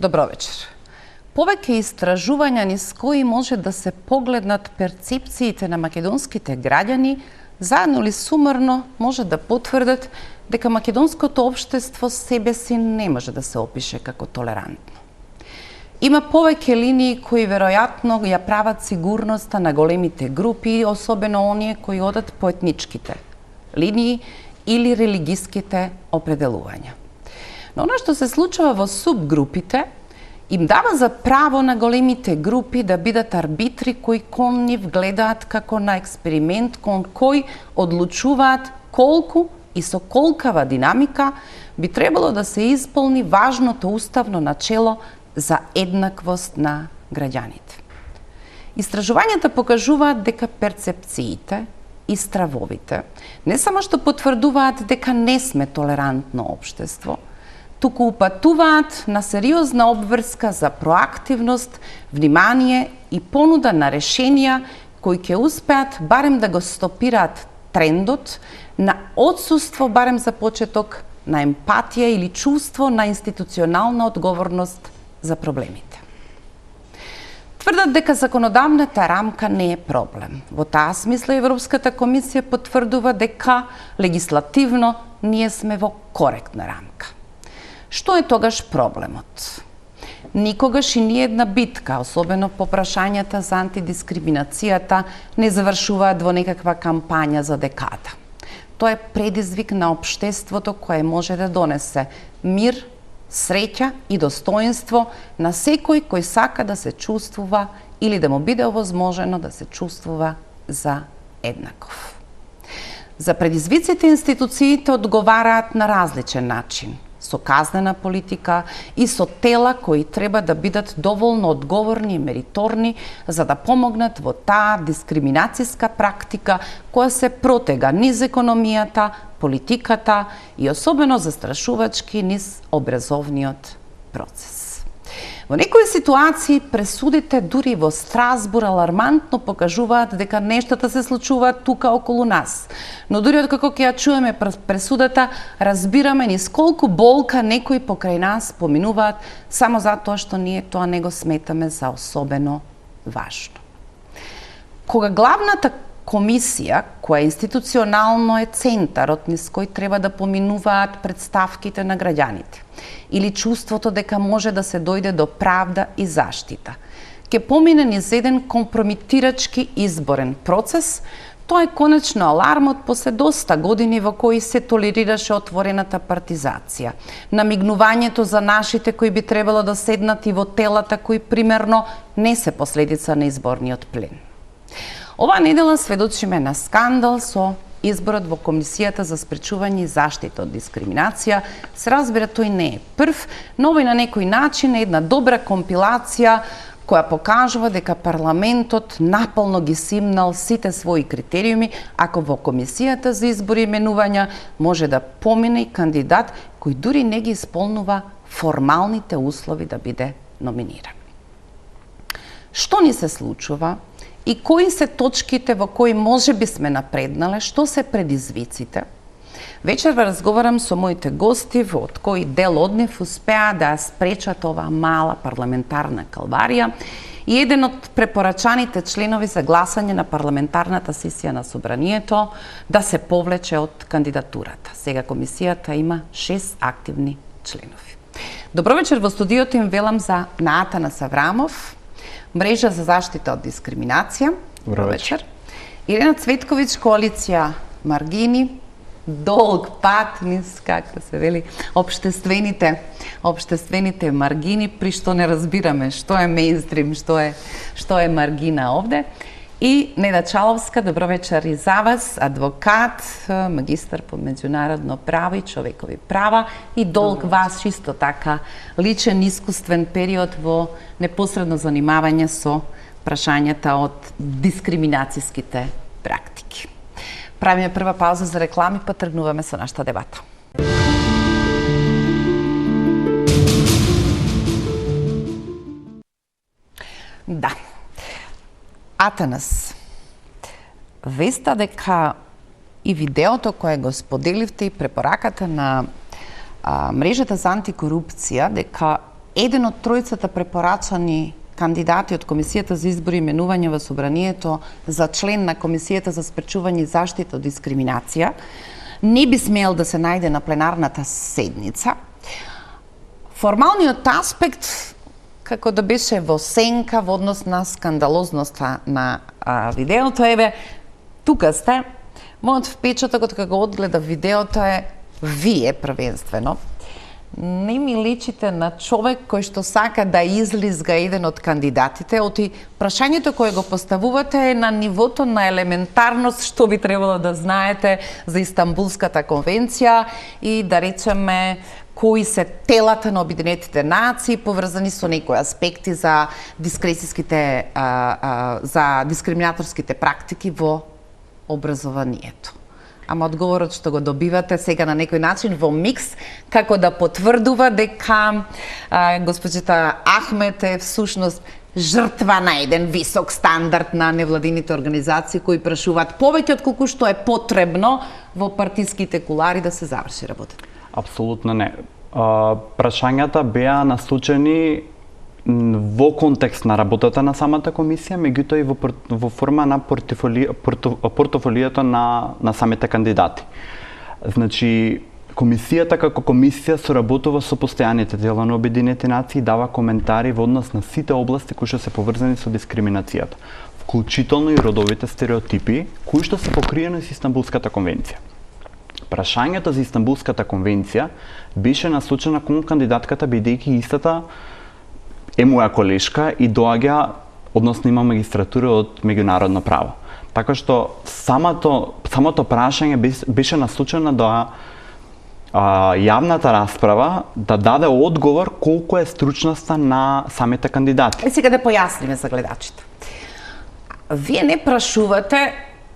Добро вечер. Повеќе истражувања низ кои може да се погледнат перцепциите на македонските граѓани, заедно или сумарно може да потврдат дека македонското општество себе си не може да се опише како толерантно. Има повеќе линии кои веројатно ја прават сигурноста на големите групи, особено оние кои одат по етничките линии или религиските определувања. Но она што се случува во субгрупите им дава за право на големите групи да бидат арбитри кои кон нив гледаат како на експеримент кон кој одлучуваат колку и со колкава динамика би требало да се исполни важното уставно начело за еднаквост на граѓаните. Истражувањата покажуваат дека перцепциите и стравовите не само што потврдуваат дека не сме толерантно општество, туку упатуваат на сериозна обврска за проактивност, внимание и понуда на решенија кои ќе успеат барем да го стопираат трендот на отсуство барем за почеток на емпатија или чувство на институционална одговорност за проблемите. Тврдат дека законодавната рамка не е проблем. Во таа смисла Европската комисија потврдува дека легислативно ние сме во коректна рамка. Што е тогаш проблемот? Никогаш и ниедна битка, особено по прашањата за антидискриминацијата, не завршуваат во некаква кампања за декада. Тоа е предизвик на општеството кое може да донесе мир, среќа и достоинство на секој кој сака да се чувствува или да му биде овозможено да се чувствува за еднаков. За предизвиците институциите одговараат на различен начин, со казнена политика и со тела кои треба да бидат доволно одговорни и мериторни за да помогнат во таа дискриминацијска практика која се протега низ економијата, политиката и особено застрашувачки низ образовниот процес. Во некои ситуации пресудите дури во Страсбур алармантно покажуваат дека нештата се случуваат тука околу нас. Но дури откако ќе ја чуеме пресудата, разбираме низ колку болка некои покрај нас поминуваат само затоа што ние тоа не го сметаме за особено важно. Кога главната комисија, која институционално е центарот низ кој треба да поминуваат представките на граѓаните, или чувството дека може да се дојде до правда и заштита, ќе помине низ еден компромитирачки изборен процес, тоа е конечно алармот после доста години во кои се толерираше отворената партизација, намигнувањето за нашите кои би требало да седнат и во телата кои примерно не се последица на изборниот плен. Оваа недела сведочиме на скандал со изборот во Комисијата за спречување и заштита од дискриминација. Се разбира, тој не е прв, но овој на некој начин е една добра компилација која покажува дека парламентот наполно ги симнал сите своји критериуми, ако во Комисијата за избори и именувања може да помине и кандидат кој дури не ги исполнува формалните услови да биде номиниран. Што ни се случува? И кои се точките во кои може би сме напреднале, што се предизвиците? Вечерва разговарам со моите гости, од кои дел од нив успеа да спречат оваа мала парламентарна калварија и еден од препорачаните членови за гласање на парламентарната сесија на Собранието да се повлече од кандидатурата. Сега комисијата има 6 активни членови. Добро вечер, во студиото им велам за Атанас Аврамов, Мрежа за заштита од дискриминација. Добро вечер. Ирена Цветковиќ, коалиција Маргини, долг пат низ, како се вели, општествените маргини, при што не разбираме што е мејнстрим, што е маргина овде. И Неда Чаловска, добро вечер и за вас, адвокат, магистар по меѓународно право и човекови права и долг вас исто така личен искуствен период во непосредно занимавање со прашањата од дискриминацијските практики. Правиме прва пауза за реклами, па тргнуваме со нашата дебата. Да. Атанас, веста дека и видеото кое го споделивте и препораката на мрежата за антикорупција дека еден од тројцата препорачани кандидати од Комисијата за избор и именување во Собранието за член на Комисијата за спречување и заштита од дискриминација не би смеел да се најде на пленарната седница. Формалниот аспект како да беше во сенка во однос на скандалозноста на видеото, еве, тука сте. Мојот впечаток од кога одгледа видеото е вие првенствено. Не ми личите на човек кој што сака да излизга еден од кандидатите, оти прашањето кое го поставувате е на нивото на елементарност што би требало да знаете за Истанбулската конвенција и да речеме кои се телата на Обединетите нации поврзани со некои аспекти за за дискриминаторските практики во образованието. Ама одговорот што го добивате сега на некој начин во микс, како да потврдува дека госпоđата Ахмет е всушност жртва на еден висок стандард на невладините организации кои прашуваат повеќе од колку што е потребно во партиските кулари да се заврши работата. Апсолутно не. Прашањата беа насочени во контекст на работата на самата комисија, меѓутоа и во форма на портофолиото на самите кандидати. Значи, комисијата како комисија соработува со постојаните дела на Обединетите нации и дава коментари во однос на сите области кои што се поврзани со дискриминацијата, вклучително и родовите стереотипи, кои што се покриени со Истанбулската конвенција. Прашањето за Истанбулската конвенција беше насочена кон кандидатката, бидејќи истата е моја колешка и доаѓа, односно има магистратура од меѓународно право. Така што самото прашање беше насочено да јавната расправа да даде одговор колку е стручноста на самите кандидати. Сега да појасниме за гледачите. Вие не прашувате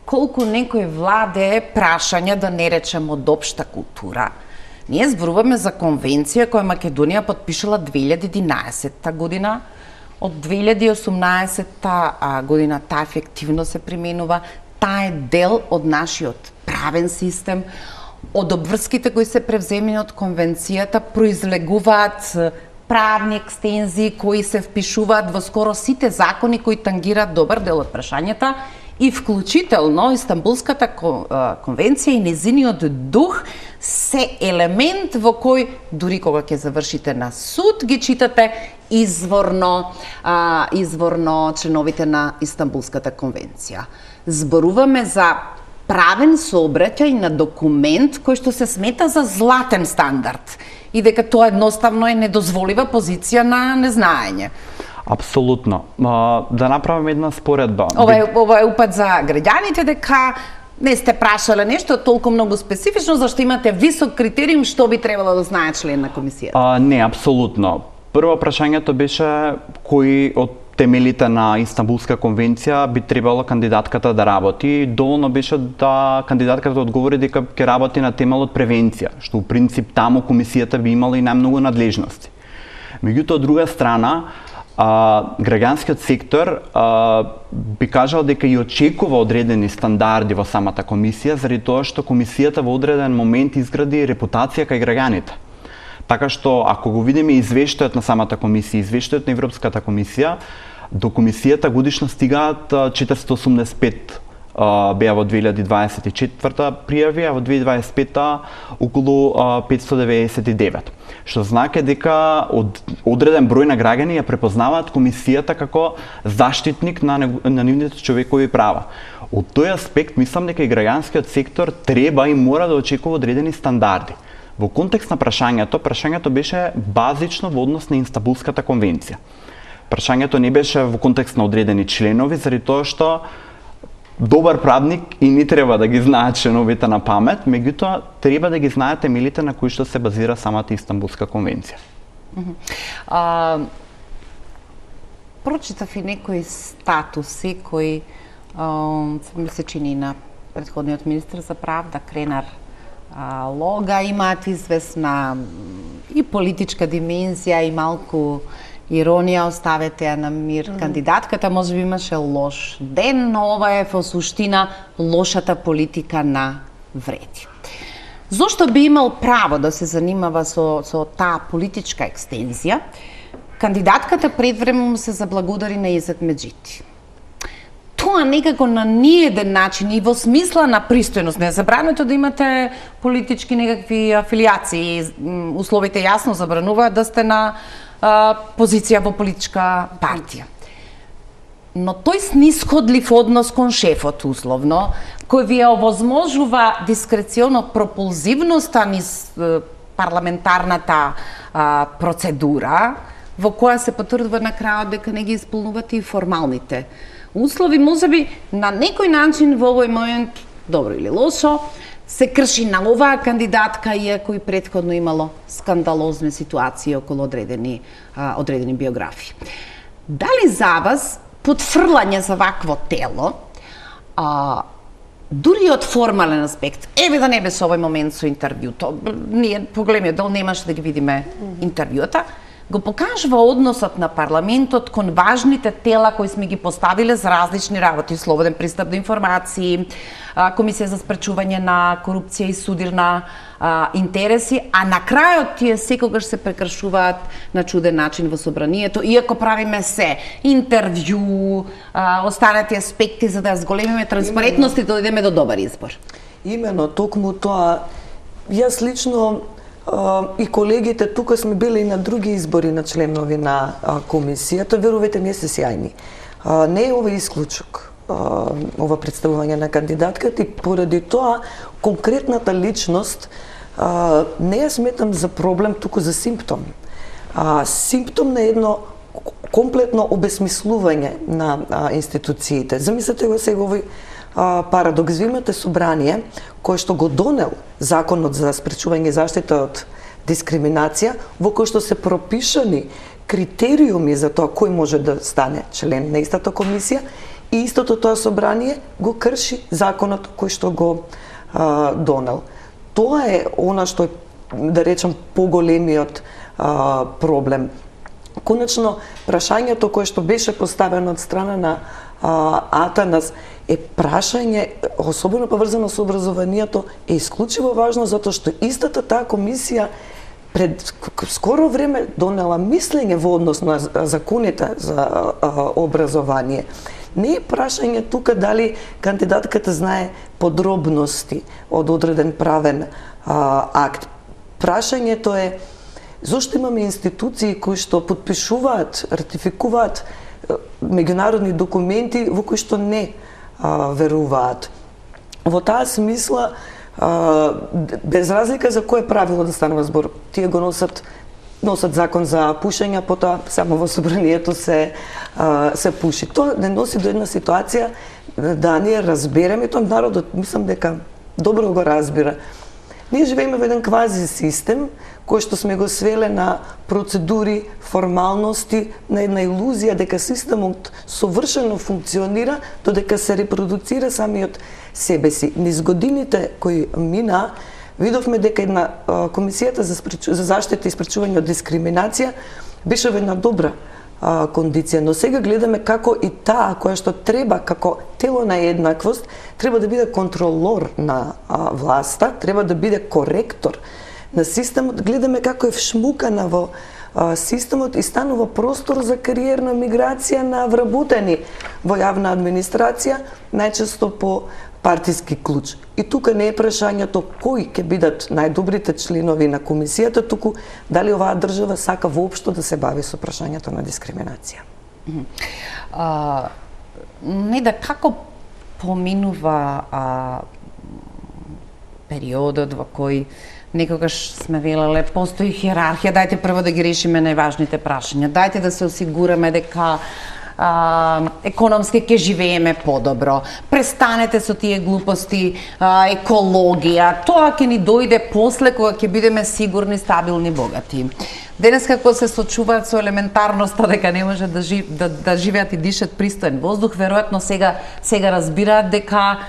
колку некој владе прашања, да не речем, од општа култура. Ние зборуваме за конвенција која Македонија подпишала 2011 година. Од 2018 година таа ефективно се применува. Таа е дел од нашиот правен систем. Од обврските кои се превземени од конвенцијата произлегуваат правни екстензии кои се впишуваат во скоро сите закони кои тангираат добар дел од прашањата и вклучително Истанбулската конвенција и незиниот дух се елемент во кој дури кога ќе завршите на суд ги читате изворно членовите на Истанбулската конвенција. Зборуваме за правен сообраќај на документ кој што се смета за златен стандард и дека тоа едноставно е недозволива позиција на незнаење. Апсолутно. Да направам една споредба. Ова е упат за граѓаните дека не сте прашале нешто толку многу специфично зашто имате висок критериум што би требало да знае член на комисијата. Не, апсолутно. Прво прашањето беше кои од темелите на Истанбулска конвенција би требало кандидатката да работи. Доволно беше да кандидатката одговори дека ќе работи на темел од превенција, што у принцип таму комисијата би имала и најмногу надлежности. Меѓутоа, од друга страна, граѓанскиот сектор би кажал дека и очекува одредени стандарди во самата комисија, заради тоа што комисијата во одреден момент изгради репутација кај граѓаните. Така што, ако го видиме извештајот на самата комисија, извештајот на Европската комисија, до комисијата годишно стигаат 485 беа во 2024 пријави, а во 2025 околу 599. Што знаке дека одреден број на граѓани ја препознаваат комисијата како заштитник на нивните човекови права. Од тој аспект мислам дека и граѓанскиот сектор треба и мора да очекува одредени стандарди. Во контекст на прашањето беше базично во однос на Истанбулската конвенција. Прашањето не беше во контекст на одредени членови, заради тоа што добар правник и не треба да ги знаат членовите на памет, меѓутоа треба да ги знаат темелите на кои што се базира самата Истанбулска конвенција. Прочитав и некои статуси кои ми се чини на претходниот министр за правда Кренар Лога имаат известна и политичка димензија и малку иронија, оставете ја на мир. Кандидатката можеби имаше лош ден, но ова е во суштина лошата политика на вреди. Зошто би имал право да се занимава со таа политичка екстензија? Кандидатката предвреме му се заблагодари на Изет Меджити. Тоа некако на ниеден начин и во смисла на пристојност, не забранете да имате политички некакви афилиации, условите јасно забрануваат да сте на позиција во политичка партија. Но тој снисходлив однос кон шефот, условно, кој ви овозможува дискреционо пропулзивноста низ парламентарната процедура, во која се потврдува на крајот дека не ги исполнувате и формалните услови, можеби на некој начин во овој момент, добро или лошо, се крши на оваа кандидатка, иако и претходно имало скандалозни ситуации околу одредени биографии. Дали за вас потфрлање за вакво тело, дури од формален аспект, еве да не бе со овој момент со интервјуто, ние по големиот дел немаше да ги видиме интервјута, го покажува односот на парламентот кон важните тела кои сме ги поставиле за различни работи, слободен пристап до информации, Комисија за спречување на корупција и судир на интереси, а на крајот тие секогаш се прекршуваат на чуден начин во собранието, иако правиме се интервју, останати аспекти за да зголемиме транспарентност и да дојдеме до добар избор. Имено, токму тоа, јас лично и колегите тука сме били и на други избори на членови на комисијата, верувате ми се сјајни. Не е ова исклучок, ова представување на кандидатката и поради тоа конкретната личност не ја сметам за проблем, туку за симптом. Симптом на едно комплетно обесмислување на институциите. Замислете го сега овој парадокс. Ви имате собрание кој што го донел Законот за спречување и заштита од дискриминација, во кој што се пропишани критериуми за тоа кој може да стане член на истата комисија, и истото тоа собрание го крши законот кој што го донел. Тоа е она што е, да речем, поголемиот проблем. Конечно, прашањето кое што беше поставено од страна на Атанас е прашање, особено поврзано со образованието, е исклучиво важно затоа што истата таа комисија пред скоро време донела мислење во однос на законите за образование. Не е прашање тука дали кандидатката знае подробности од одреден правен акт. Прашањето е зошто имаме институции кои што потпишуваат, ратификуваат меѓународни документи во кои што не веруваат. Во таа смисла, без разлика за кое правило да станува збор, тие го носат закон за пушење, потоа само во собранието се пуши. Тоа не носи до една ситуација да ние разбереме, тоа народот мислам дека добро го разбира. Ние живееме во еден квази систем кој што сме го свеле на процедури, формалности, на една илузија дека системот совршено функционира, додека се репродуцира самиот себе си. Низ годините кои мина, видовме дека една комисијата за заштита и спречување од дискриминација беше во една добра кондиција, но сега гледаме како и таа која што треба како тело на еднаквост треба да биде контролор на власта, треба да биде коректор на системот. Гледаме како е вшмукана во системот и станува простор за кариерна миграција на вработени во јавна администрација, најчесто по партиски клуч. И тука не е прашањето кои ќе бидат најдобрите членови на комисијата, туку дали оваа држава сака воопшто да се бави со прашањето на дискриминација. Не да како поминува периодот во кој некогаш сме велеле постои хиерархија, дајте прво да ги решиме најважните прашања, дајте да се осигураме дека економски ќе живееме подобро. Престанете со тие глупости, екологија. Тоа ќе ни дојде после кога ќе бидеме сигурни, стабилни, богати. Денес како се сочуваат со елементарноста дека не може да живеат и дишат пристоен воздух, веројатно сега разбираат дека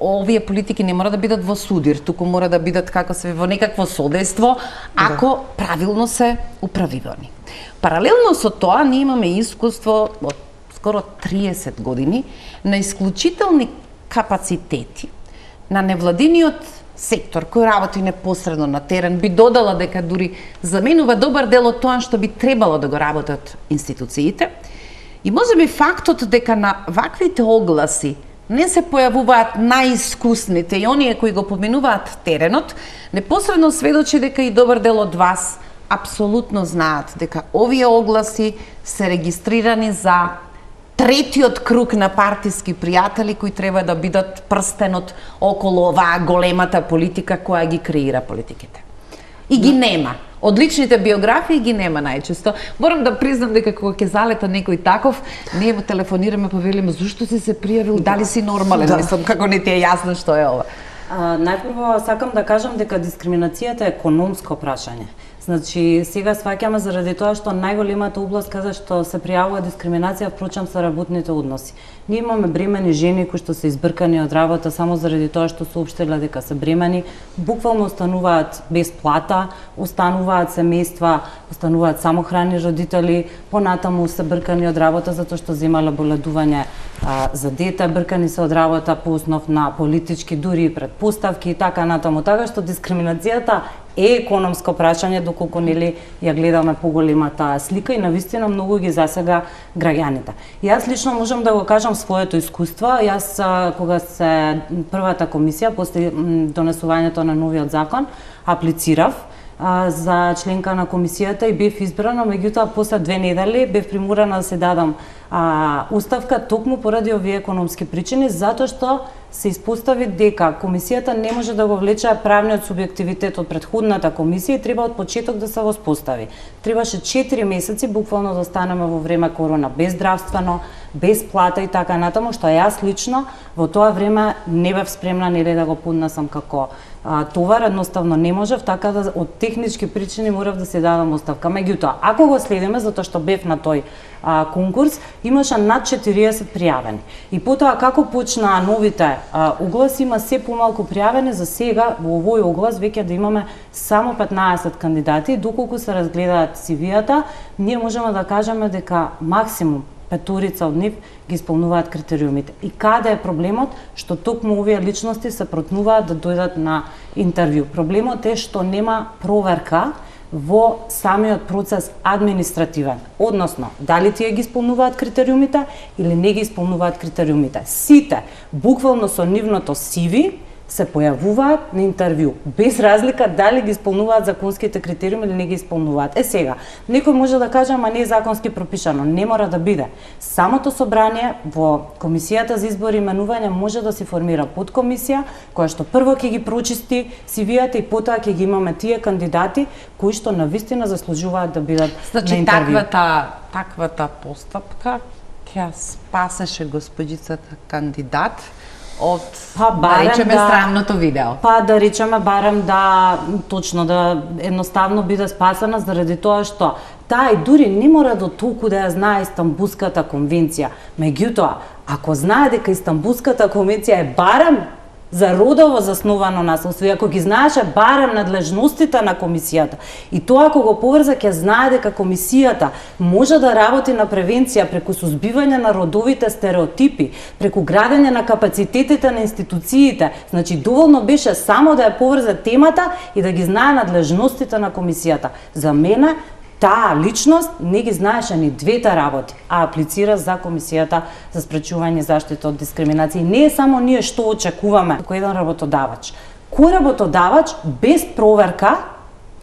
овие политики не мора да бидат во судир, туку мора да бидат како се во некакво содејство, ако правилно се управивани. Паралелно со тоа, ние имаме искуство од скоро 30 години на исклучителни капацитети на невладиниот сектор кој работи непосредно на терен, би додала дека дури заменува добар дел од тоа што би требало да го работат институциите. И можеби фактот дека на ваквите огласи не се појавуваат најискусните и оние кои го поминуваат теренот, непосредно сведочи дека и добар дел од вас апсолутно знаат дека овие огласи се регистрирани за третиот круг на партиски пријатели кои треба да бидат прстенот околу оваа големата политика која ги креира политиките. И ги нема. Одличните биографии ги нема најчесто. Морам да признам дека кога ќе залета некој таков, ние му телефонираме па велиме зошто си се пријавил, дали си нормален, мислам како не ти е јасно што е ова. Најпрво сакам да кажам дека дискриминацијата е економско прашање. Значи, сега сваќаме заради тоа што најголемата област каде што се пријавува дискриминација, впрочем, се работните односи. Ние имаме бремени жени кои што се избркани од работа само заради тоа што соопштиле дека се бремени, буквално остануваат без плата, остануваат семејства, остануваат самохрани родители, понатаму се бркани од работа затоа што земале боледување за дете, бркани се од работа по основ на политички дури предпоставки и така натаму. Така што дискриминацијата е економско прашање, доколку нели ја гледаме поголемата слика и навистина многу ги засега граѓаните. Јас лично можам да го кажам своето искуство. Јас кога се првата комисија после донесувањето на новиот закон аплицирав за членка на комисијата и бев избрана, меѓутоа после 2 недели бев приморана да се дадам уставка токму поради овие економски причини, затоа што се испостави дека комисијата не може да го влече правниот субјективитет од претходната комисија и треба од почеток да се воспостави. Требаше 4 месеци буквално да останеме во време корона без здравствено, без плата и така натаму, што јас лично во тоа време не бев спремна нели да го поднесам како товар, едноставно не можев, така да од технички причини морав да се дадам оставка. Меѓутоа, ако го следиме, затоа што бев на тој конкурс, имаше над 40 пријавени. И потоа како почнаа новите огласи, има се помалку пријавени. За сега во овој оглас веќе да имаме само 15 кандидати, доколку се разгледаат CV-ата, ние можеме да кажеме дека максимум петорица од нив ги исполнуваат критериумите. И каде е проблемот? Што токму овие личности се протнуваат да дојдат на интервју. Проблемот е што нема проверка во самиот процес административен. Односно, дали тие ги исполнуваат критериумите или не ги исполнуваат критериумите. Сите, буквално со нивното CV, се појавуваат на интервју, без разлика дали ги исполнуваат законските критериуми или не ги исполнуваат. Сега, некој може да каже, ама не е законски пропишано, не мора да биде. Самото собрание во Комисијата за избори и именување може да се формира подкомисија, која што прво ќе ги прочисти CV-ата и потоа ќе ги имаме тие кандидати кои што навистина заслужуваат да бидат на интервју. Таквата постапка ќе спасеше господицата кандидат од, да речеме, срамното видео. Да речеме, барем да, точно, да едноставно биде спасена заради тоа што таа и дури не мора до толку да ја знае Истанбулската конвенција. Меѓутоа, ако знае дека Истанбулската конвенција е барем за родово засновано насилство, и ако ги знаеше барем надлежностите на комисијата, и тоа ако го поврза, ќе знае дека комисијата може да работи на превенција преку сузбивање на родовите стереотипи, преку градење на капацитетите на институциите. Значи, доволно беше само да ја поврза темата и да ги знае надлежностите на комисијата. За мене, таа личност не ги знаеше ни двете работи, а аплицира за Комисијата за спречување и заштита од дискриминација. Не е само ние што очекуваме кој еден работодавач. Кој работодавач без проверка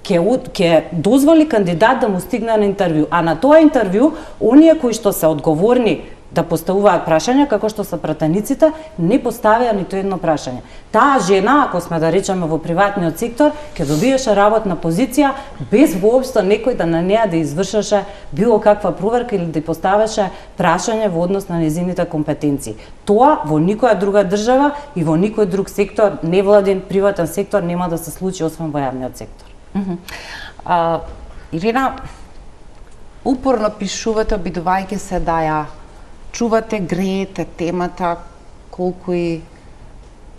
ќе дозволи кандидат да му стигне на интервју, а на тоа интервју оние кои што се одговорни да поставуваат прашања, како што се пратениците, не поставија ниту едно прашање. Таа жена, ако сме да речеме во приватниот сектор, ќе добиеше работна позиција без воопшто некој да на неа да извршеше било каква проверка или да поставеше прашање во однос на незините компетенции. Тоа во никоја друга држава и во никој друг сектор, невладин, приватен сектор, нема да се случи освен во јавниот сектор. Ирина, упорно пишувате, обидувајќи се да ја чувате, греете темата, колку и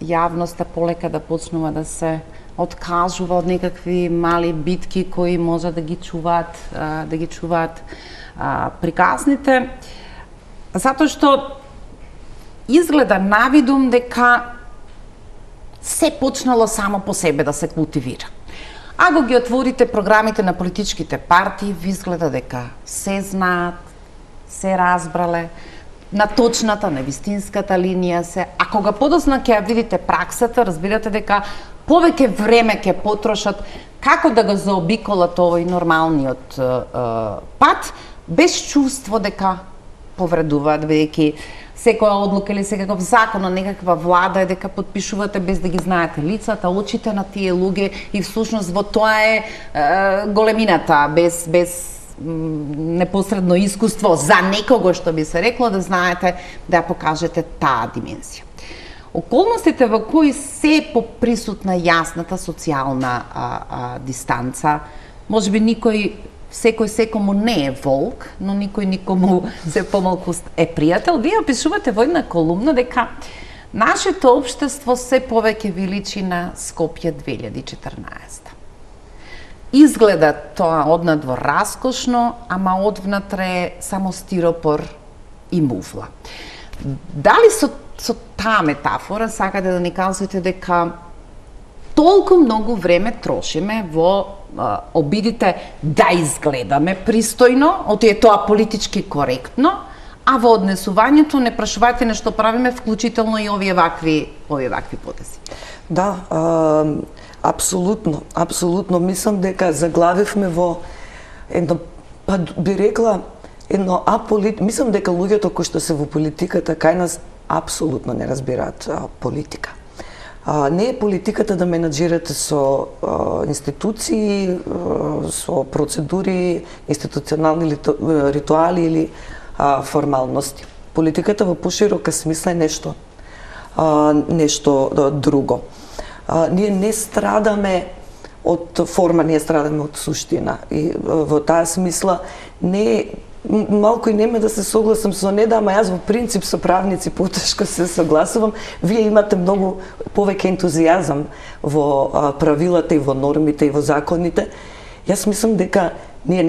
јавноста полека да почнува да се откажува од некакви мали битки кои може да ги чуваат приказните, затоа што изгледа навидум дека се почнало само по себе да се култивира. Ако ги отворите програмите на политичките партии, ви изгледа дека се знаат, се разбрале, на точната, на вистинската линија се. А кога подосна ќе ја видите праксата, разбирате дека повеќе време ќе потрошат како да го заобиколат овој нормалниот пат, без чувство дека повредуваат, бидејќи секоја одлука или секаков закон на некаква влада е дека подпишувате без да ги знаете лицата, очите на тие луѓе и всушност во тоа е големината, без непосредно искуство за некого, што би се рекло, да знаете да ја покажете таа димензија. Околностите во кои се поприсутна јасната социјална дистанца, можеби секој секому не е волк, но никој никому се помалку е пријател. Вие опишувате во една колумна дека нашето општество се повеќе ви личи на Скопје 2014. Изгледа тоа однадвор раскошно, ама одвнатре само стиропор и муфла. Дали со таа метафора сакате да ни кажете дека толку многу време трошиме во обидите да изгледаме пристојно, оти е тоа политички коректно, а во однесувањето не прашувајте нешто правиме, вклучително и овие вакви потези. Да, апсолутно мислам дека заглавивме во едно, па би рекла, едно мислам дека луѓето кои што се во политиката кај нас апсолутно не разбираат политика. Не е политиката да менаџирате со институции, со процедури, институционални ритуали или формалности. Политиката во поширока смисла е нешто друго. Ние не страдаме од форма, ние страдаме од суштина. И во таа смисла малку и нема да се согласам со Неда, ама јас во принцип со правници потешко се согласувам. Вие имате многу повеќе ентузијазам во правилата и во нормите и во законите. Јас мислам дека ние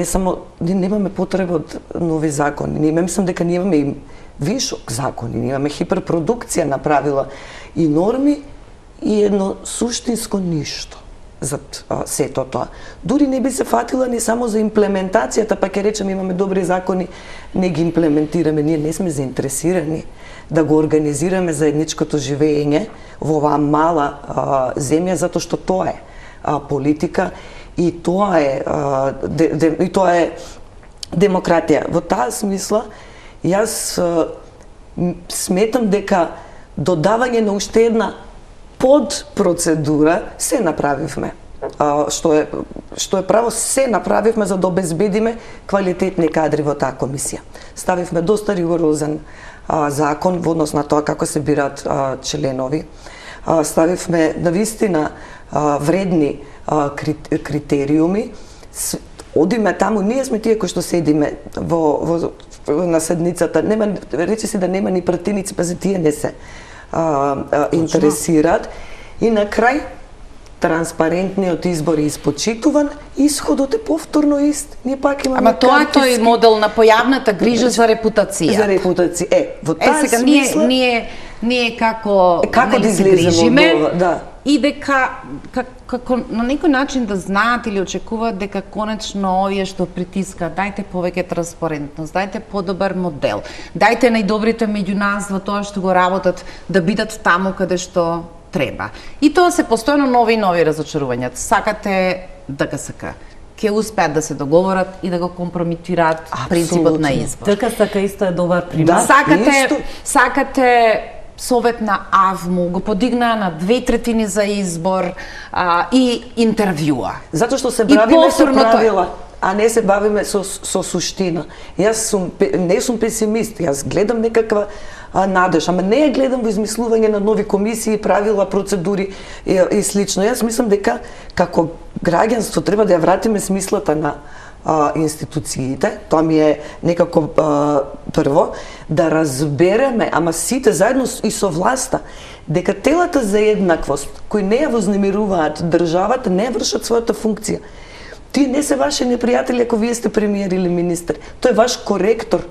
немаме потреба од нови закони. Мислам дека ние имаме и вишок закони, ние имаме хиперпродукција на правила и норми и едно суштинско ништо зад сето тоа. Дури не би се фатила ни само за имплементацијата, па ќе речеме имаме добри закони, не ги имплементираме. Ние не сме заинтересирани да го организираме заедничкото живење во оваа мала земја, затоа што тоа е политика и тоа е демократија. Во таа смисла, јас сметам дека додавање на уште една под процедура се направивме. Што е право, се направивме за да обезбедиме квалитетни кадри во таа комисија. Ставивме доста ригорозен закон во однос на тоа како се бираат членови. Ставивме навистина вредни критериуми. Одиме таму, ние сме тие кои што седиме на седницата. Рече се да нема ни пратеници, па за тие не се интересираат. И на крај, транспарентниот избор е испочитуван, исходот е повторно ист. Ние пак имаме Ама тоа е тој модел на појавната грижа за репутација. За репутација. Во таа сега смисла... ние како да излеземе од ова, да. И дека како на некој начин да знаат или очекуваат дека конечно овие што притискаат, дајте повеќе транспарентност, дајте подобар модел, дајте најдобрите меѓу нас во тоа што го работат да бидат таму каде што треба. И тоа се постојано нови и нови разочарувања. Сакате ДКСК, ќе успеат да се договорат и да го компрометираат принципот на избор. ДКСК исто е добар пример. Да, сакате Совет на АВМУ, го подигнаа на 2/3 за избор и интервјуа. Затоа што се бавиме со правила, а не се бавиме со суштина. Јас не сум песимист, јас гледам некаква надеж, ама не ја гледам во измислување на нови комисии, правила, процедури и слично. Јас мислам дека како граѓанство треба да ја вратиме смислата на институциите, тоа ми е некако прво, да разбереме, ама сите заедно и со власта, дека телата за еднаквост, кои не ја вознемируваат државата, не вршат својата функција. Тие не се ваши непријатели ако вие сте премиер или министер. Тој е ваш коректор.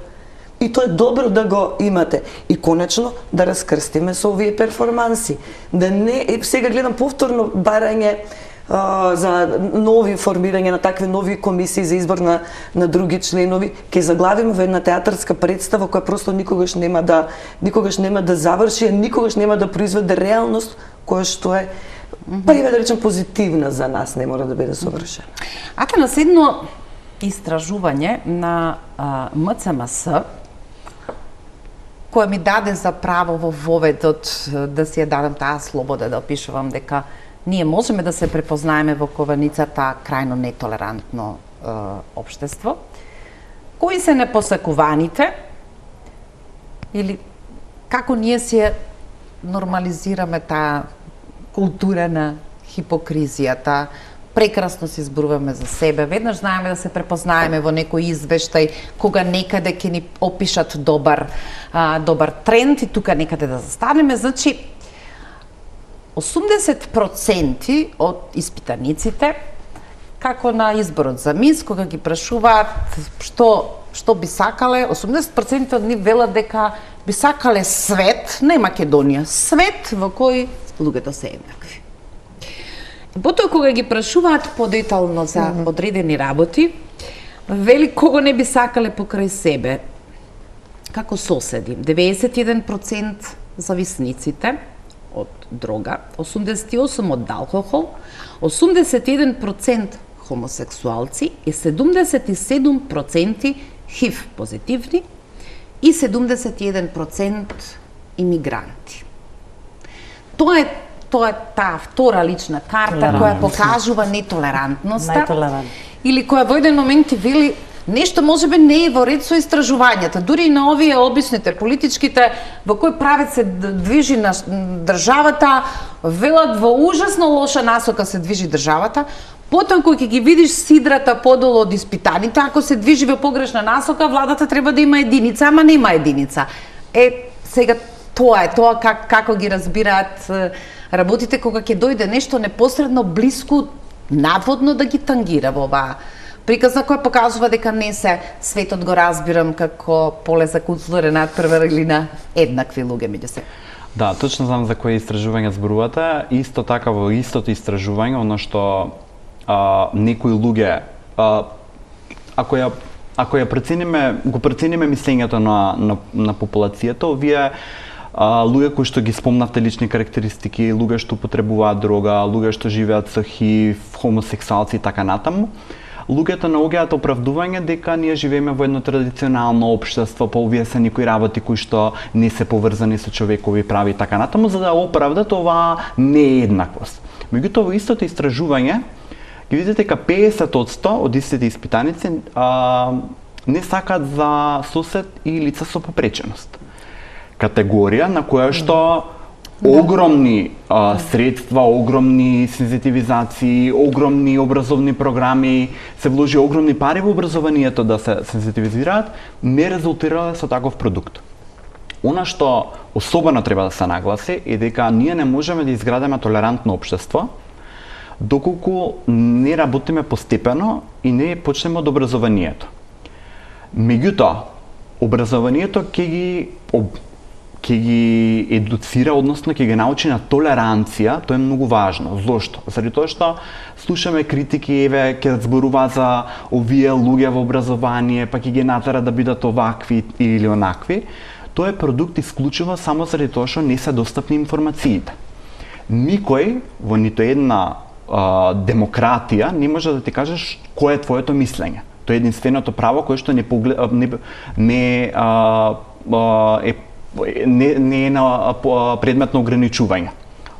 И И тоа е добро да го имате. И конечно да раскрстиме со овие перформанси. Да не, сега гледам повторно барање за нови формирање на такви нови комисии за избор на други членови, ќе заглавиме во една театарска представа која просто никогаш нема да заврши, никогаш нема да произведе реалност која што е па да речем позитивна за нас, не мора да биде совршена. На следно истражување на МЦМС која ми даде за право во воведот да си ја дадам таа слобода да опишувам дека ние можеме да се препознаеме во кованицата крајно нетолерантно општество. Кои се непосакуваните или како ние се нормализираме таа култура на хипокризијата, прекрасно се изборуваме за себе, веднаш знаеме да се препознаеме во некој извештај, кога некаде ќе ни опишат добар тренд и тука некаде да застанеме, значи 80% од испитаниците, како на изборот за мис, кога ги прашуваат што би сакале, 80% од нив велат дека би сакале свет, не Македонија, свет во кој луѓето се еднакви. Потоа кога ги прашуваат подетално за одредени работи, вели кого не би сакале покрај себе, како соседи. 91% зависниците од дрога, 88% од алкохол, 81% хомосексуалци и 77% ХИВ позитивни и 71% имигранти. Тоа е таа втора лична карта која покажува нетолерантноста или која во еден момент ти вели нешто можеби не е во ред со истражувањата, дури и на овие обичните политичките во кој правец се движи на државата, велат во ужасно лоша насока се движи државата, потоа кога ќе ги видиш сидрата подолу од испитаните, ако се движи во погрешна насока, владата треба да има единица, ама нема единица. Сега тоа е како ги разбираат работите кога ќе дојде нешто непосредно блиску наводно да ги тангира во оваа приказна која покажува дека не се светот го разбирам како поле за културен надпревар или на еднакви луѓе меѓу се. Да, точно знам за кои истражувања зборувате. Исто така во истото истражување, оно што некои луѓе ако ја прецениме, го прецениме мислењето на популацијата, овие луѓе кои што ги спомнавте лични карактеристики, луѓе што употребуваат дрога, луѓе што живеат со ХИВ, хомосексуалци и така натаму, луѓето наоѓаат оправдување дека ние живееме во едно традиционално општество, па овие се некои работи кои што не се поврзани со човекови прави и така натаму, за да оправдат оваа нееднаквост. Меѓутоа во истото истражување ги видите дека 50% од истите испитаници не сакаат за сосед и лица со попреченост. Категорија на која што огромни средства, огромни сензитивизации, огромни образовни програми, се вложи огромни пари во образованието да се сензитивизираат, не резултирале со таков продукт. Она што особено треба да се нагласи е дека ние не можеме да изградиме толерантно општество доколку не работиме постепено и не почнеме од образованието. Меѓутоа, образованието ќе ги едуцира, односно ќе ги научи на толеранција, тоа е многу важно. Зошто? Заради тоа што слушаме критики, ќе зборува за овие луѓе во образование, па ќе ги натера да бидат овакви или онакви. Тоа е продукт исклучиво само заради тоа што не се достапни информациите. Никој во нито една демократија не може да ти кажеш кое е твоето мислење. Тоа е единственото право кое што не е на предмет на ограничување,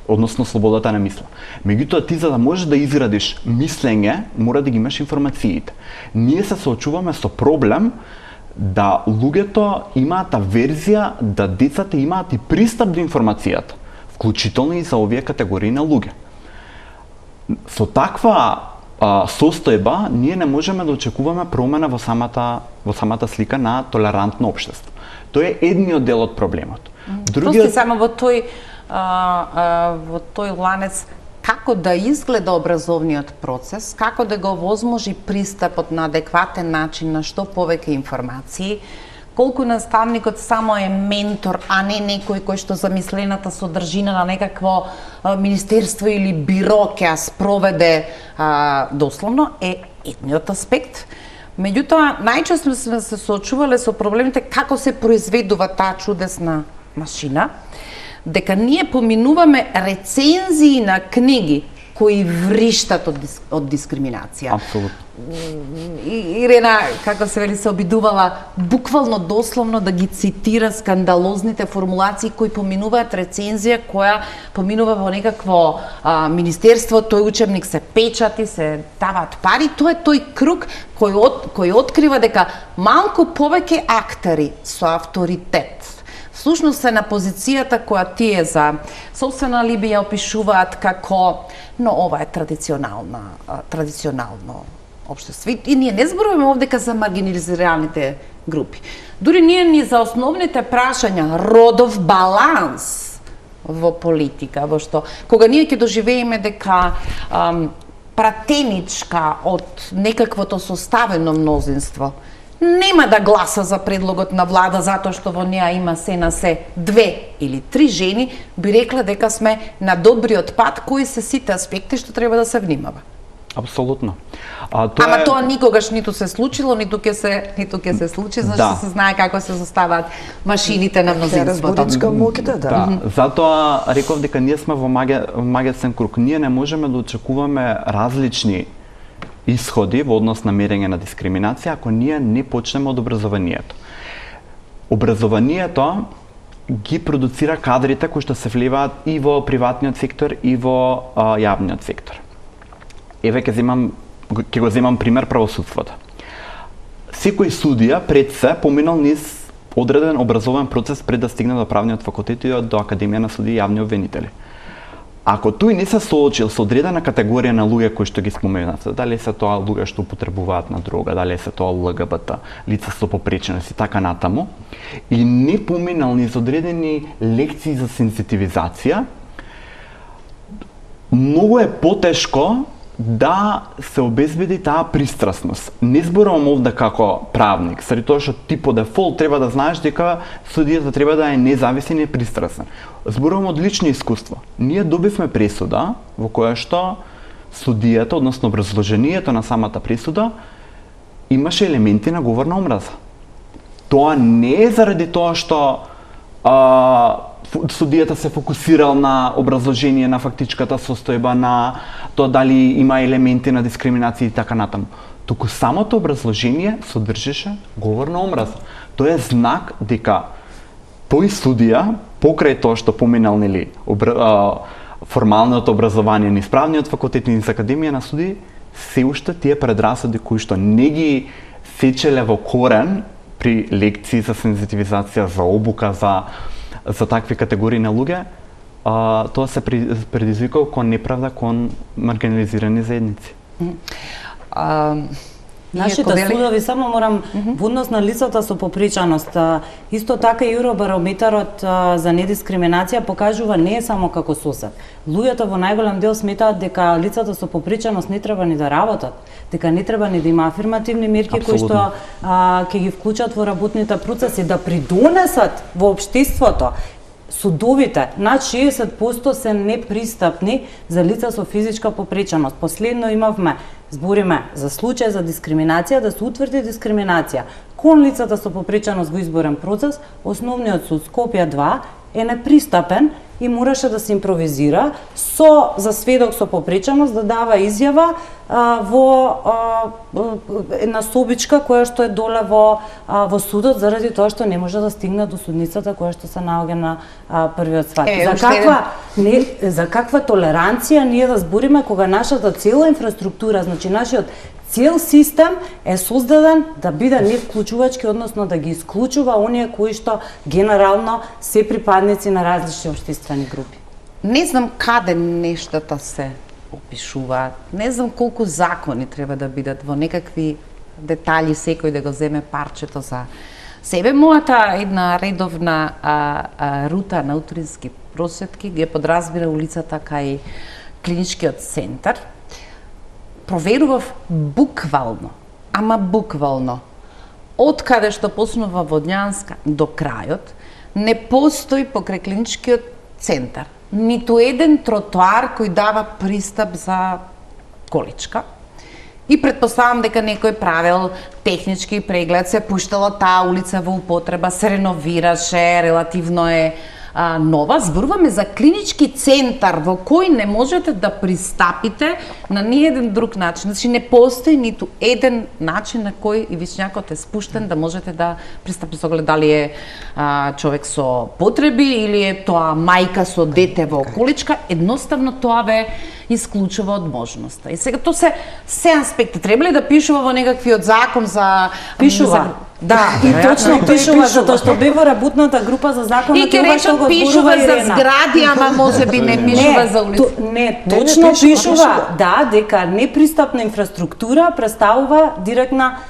односно слободата на мисла. Меѓутоа ти за да можеш да изградиш мислење, мора да ги имаш информациите. Ние се соочуваме со проблем да луѓето имаат аверзија, да децата имаат и пристап до информацијата, вклучително и за овие категории на луѓе. Со таква состојба ние не можеме да очекуваме промена во самата слика на толерантно општество. Тоа е едниот дел од проблемот. Прости, само во тој ланец, како да изгледа образовниот процес, како да го овозможи пристапот на адекватен начин на што повеќе информации, колку наставникот само е ментор, а не некој кој што замислената содржина на некакво министерство или биро ќе ја спроведе дословно, е едниот аспект. Меѓутоа, најчесто сме се соочувале со проблемите како се произведува таа чудесна машина, дека ние поминуваме рецензии на книги кои вриштат од дискриминација. Апсолутно. Ирена, како се вели, се обидувала буквално дословно да ги цитира скандалозните формулации кои поминуваат рецензија која поминува во некакво министерство, тој учебник се печати, се даваат пари, тоа е тој круг кој открива дека малку повеќе актери со авторитет всушност се на позицијата која тие за собствена либија опишуваат како, но ова е традиционално општество. И ние не зборуваме овдека за маргинализираните групи. Дури ние ни за основните прашања, родов баланс во политика, во што кога ние ќе доживееме дека пратеничка од некаквото составено мнозинство нема да гласа за предлогот на влада затоа што во неа има се на се 2 или 3 жени, би рекла дека сме на добриот пат, кои се сите аспекти што треба да се внимава. Апсолутно. Тоа никогаш ниту се случило, ниту ќе се случи, зашто се знае како се заставаат машините на мнозинството. Да. Затоа реков дека ние сме во магиосен круг. Ние не можеме да очекуваме различни исходи во однос на мерење на дискриминација ако ние не почнеме од образованието. Образованието ги продуцира кадрите кои што се вливаат и во приватниот сектор и во јавниот сектор. Еве ќе го земам пример правосудството. Секој судија пред се поминал низ одреден образовен процес пред да стигне до правниот факултет и до Академија на судии и јавни обвинители. Ако тој не се соочил со одредена категорија на луѓе кои што ги споменат, дали се тоа луѓе што употребуваат на дрога, дали се тоа ЛГБТ, лица со попреченост и така натаму, и не поминал низ одредени лекции за сензитивизација, многу е потешко да се обезбеди таа пристрасност. Не зборувам овде како правник, заради тоа што ти по дефолт треба да знаеш дека судијата треба да е независен и пристрасен. Зборувам од лично искуство. Ние добивме пресуда во која што судијата, односно образложението на самата пресуда, имаше елементи на говор на омраза. Тоа не е заради тоа што судијата се фокусирал на образложение на фактичката состојба, на тоа дали има елементи на дискриминација и така натаму. Туку самото образложение содржеше говор на омраза. Тоа е знак дека тој судија, покрај тоа што поминал нели формалното образование низ правниот факултет низ Академија на судии, се уште тие предрасуди кои што не ги сечеле во корен при лекции за сензитивизација, за обука, за такви категории на луѓе, тоа се предизвикал кон неправда кон маргинализирани заедници. Нашите судови, само морам, во однос на лицата со попреченост, исто така и Евробарометарот за недискриминација покажува не е само како сосед. Луѓето во најголем дел сметаат дека лицата со попреченост не треба ни да работат, дека не треба ни да има афирмативни мерки кои што ќе ги вклучат во работните процеси, да придонесат во општеството. Судовите, над 60% се непристапни за лица со физичка попреченост. Последно имавме, збориме за случај за дискриминација, да се утврди дискриминација кон лицата со попреченост во изборен процес. Основниот суд Скопје 2 е непристапен и мораше да се импровизира за сведок со попреченост да дава изјава во една собичка која што е доле во судот заради тоа што не може да стигне до судницата која што се наоѓа на првиот сват. За каква толеранција ние да збориме кога нашата цела инфраструктура, значи нашиот цел систем е создаден да биде невклучувачки, односно да ги исклучува оние кои што генерално се припадници на различни општествени групи. Не знам каде нештата се опишуваат. Не знам колку закони треба да бидат во некакви детали, секој да го земе парчето за себе. Мојата една редовна рута на утрински просветки ги подразбира улицата кај клиничкиот центар. Проверував буквално, ама буквално, од каде што почнува Водњанска до крајот, не постои покрај клиничкиот центар ниту еден тротоар кој дава пристап за количка. И предпоставам дека некој правел технички преглед, се пуштала таа улица во употреба, се реновираше, релативно е нова. Зборуваме за клинички центар во кој не можете да пристапите на ниеден друг начин. Значи не постои ниту еден начин на кој и вишњакот е спуштен да можете да пристапите, со дали е човек со потреби или е тоа мајка со дете во количка, едноставно тоа ве исклучува од можноста. И сега тоа се аспекти треба ли да пишува во некаквиот закон за пишува. Да, и точно пишува затоа што бе во работната група за законот и ќе речат пишува за згради, ама можеби не пишува за улици. Не, точно пишува, да, дека непристапна инфраструктура представува директна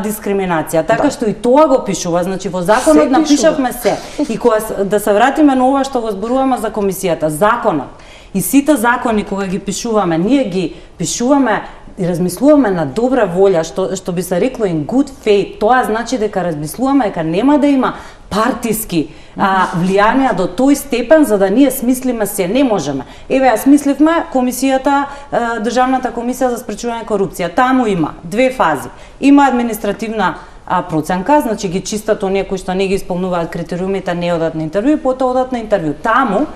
дискриминација. Така што и тоа го пишува, значи во законот напишавме се. И кога да се вратиме на ова што го зборуваме за комисијата, законот и сите закони кога ги пишуваме, ние ги пишуваме и размислуваме на добра волја, што би се рекло in good faith. Тоа значи дека размислуваме дека нема да има партиски влијанија до тој степен за да ние смислиме се. Не можеме. Еве, ја смисливме комисијата, Државната комисија за спречување корупција. Таму има две фази. Има административна проценка, значи ги чистат оние кои што не ги исполнуваат критериумите, не одат на интервју, и потоа одат на интервју. Таму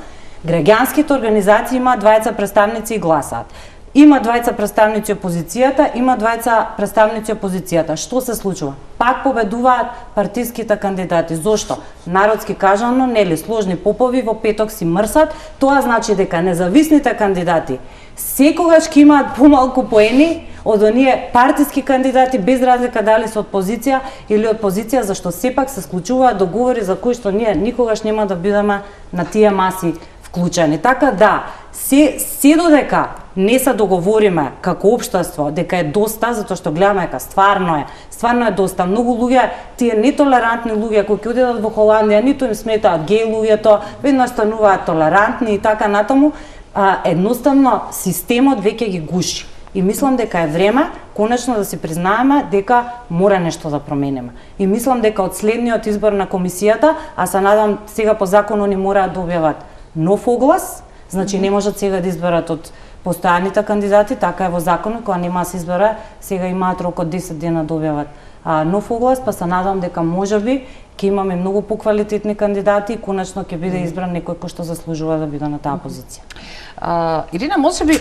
граѓанските организации имаат двајца представници и гласаат. Има двајца представници опозицијата, има двајца представници опозицијата. Што се случува? Пак победуваат партиските кандидати. Зошто? Народски кажано, нели, сложни попови во петок си мрсат. Тоа значи дека независните кандидати секогаш ќе имаат помалку поени од оние партиски кандидати, без разлика дали се од позиција или од позиција, зашто сепак се склучуваат договори за кои што ние никогаш нема да бидеме на тие маси вклучени. Така да, се додека не се договориме како општество дека е доста, затоа што гледаме дека стварно е доста. Многу луѓе, тие нетолерантни луѓе кои ќе одидат во Холандија, ниту им сметаат геј луѓето, веднаш стануваат толерантни и така натаму, едноставно системот веќе ги гуши. И мислам дека е време конечно да си признаеме дека мора нешто да промениме. И мислам дека од следниот избор на комисијата, а се надам сега по законот ни мораат да објават нов оглас, значи не можат сега да изберат од постојаните кандидати, така е во законот, кога нема да се избере, сега имаат рок од 10 дена да објават нов оглас, па се надам дека можеби ќе имаме многу поквалитетни кандидати и конечно ќе биде избран некој кој што заслужува да биде на таа позиција. Ирина, можеби